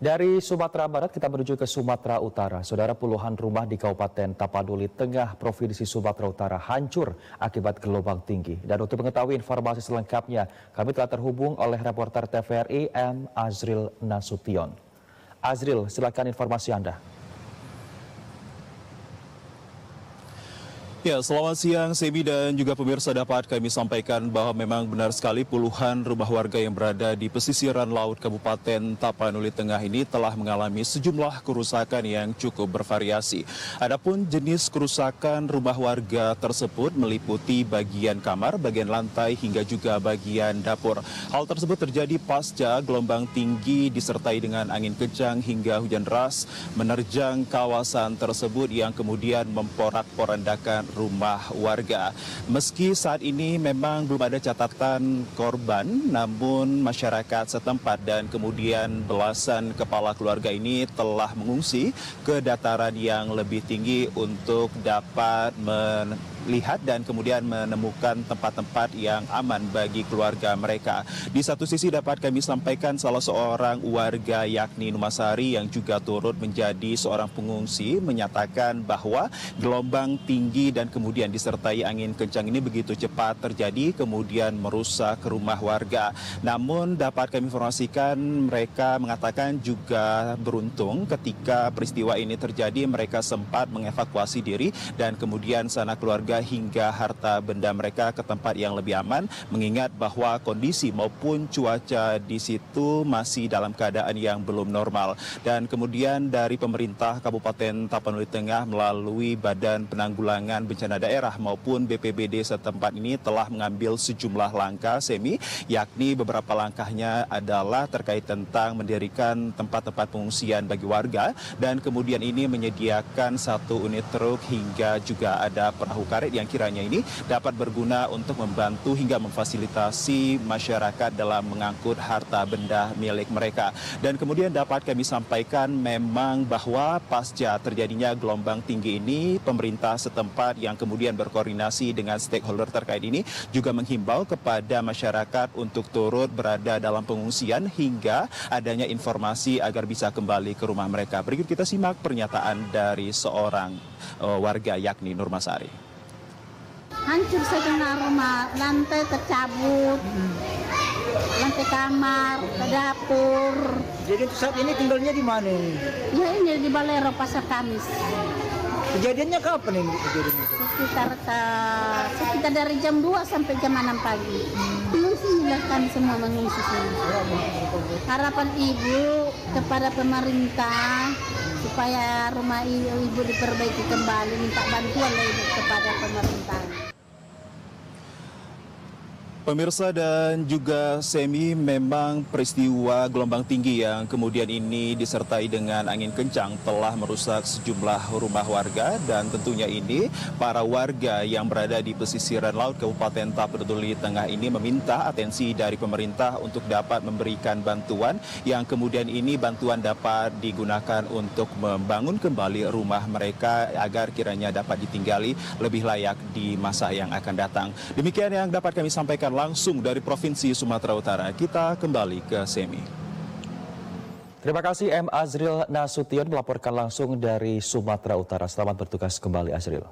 Dari Sumatera Barat kita menuju ke Sumatera Utara. Saudara, puluhan rumah di Kabupaten Tapanuli Tengah, Provinsi Sumatera Utara hancur akibat gelombang tinggi. Dan untuk mengetahui informasi selengkapnya, kami telah terhubung oleh reporter TVRI M. Azril Nasution. Azril, silakan informasi Anda. Ya, selamat siang Semi dan juga pemirsa, dapat kami sampaikan bahwa memang benar sekali puluhan rumah warga yang berada di pesisiran laut Kabupaten Tapanuli Tengah ini telah mengalami sejumlah kerusakan yang cukup bervariasi. Adapun jenis kerusakan rumah warga tersebut meliputi bagian kamar, bagian lantai hingga juga bagian dapur. Hal tersebut terjadi pasca gelombang tinggi disertai dengan angin kencang hingga hujan deras menerjang kawasan tersebut yang kemudian memporak-porandakan rumah warga. Meski saat ini memang belum ada catatan korban, namun masyarakat setempat dan kemudian belasan kepala keluarga ini telah mengungsi ke dataran yang lebih tinggi untuk dapat melihat dan kemudian menemukan tempat-tempat yang aman bagi keluarga mereka. Di satu sisi dapat kami sampaikan salah seorang warga yakni Numasari yang juga turut menjadi seorang pengungsi menyatakan bahwa gelombang tinggi dan kemudian disertai angin kencang ini begitu cepat terjadi kemudian merusak rumah warga. Namun dapat kami informasikan mereka mengatakan juga beruntung ketika peristiwa ini terjadi mereka sempat mengevakuasi diri dan kemudian sanak keluarga hingga harta benda mereka ke tempat yang lebih aman, mengingat bahwa kondisi maupun cuaca di situ masih dalam keadaan yang belum normal. Dan kemudian dari pemerintah Kabupaten Tapanuli Tengah melalui Badan Penanggulangan Bencana Daerah maupun BPBD setempat ini telah mengambil sejumlah langkah Semi, yakni beberapa langkahnya adalah terkait tentang mendirikan tempat-tempat pengungsian bagi warga dan kemudian ini menyediakan 1 unit truk hingga juga ada perahu karet yang kiranya ini dapat berguna untuk membantu hingga memfasilitasi masyarakat dalam mengangkut harta benda milik mereka. Dan kemudian dapat kami sampaikan memang bahwa pasca terjadinya gelombang tinggi ini pemerintah setempat yang kemudian berkoordinasi dengan stakeholder terkait ini juga menghimbau kepada masyarakat untuk turut berada dalam pengungsian hingga adanya informasi agar bisa kembali ke rumah mereka. Berikut kita simak pernyataan dari seorang warga yakni Nurmasari. Hancur setengah rumah, lantai tercabut, lantai kamar, dapur. Jadi saat ini tinggalnya di mana? Ya ini di Balero Pasar Kamis. Kejadiannya kapan ini kejadiannya? Sekitar dari jam 2 sampai jam 6 pagi. Mengungsilah kami semua mengungsi sini. Harapan ibu kepada pemerintah supaya rumah ibu diperbaiki kembali, minta bantuan ibu kepada pemerintah. Pemirsa dan juga Semi, memang peristiwa gelombang tinggi yang kemudian ini disertai dengan angin kencang telah merusak sejumlah rumah warga dan tentunya ini para warga yang berada di pesisiran laut Kabupaten Tapanuli Tengah ini meminta atensi dari pemerintah untuk dapat memberikan bantuan yang kemudian ini bantuan dapat digunakan untuk membangun kembali rumah mereka agar kiranya dapat ditinggali lebih layak di masa yang akan datang. Demikian yang dapat kami sampaikan langsung dari Provinsi Sumatera Utara. Kita kembali ke Semi. Terima kasih M. Azril Nasution melaporkan langsung dari Sumatera Utara. Selamat bertugas kembali Azril.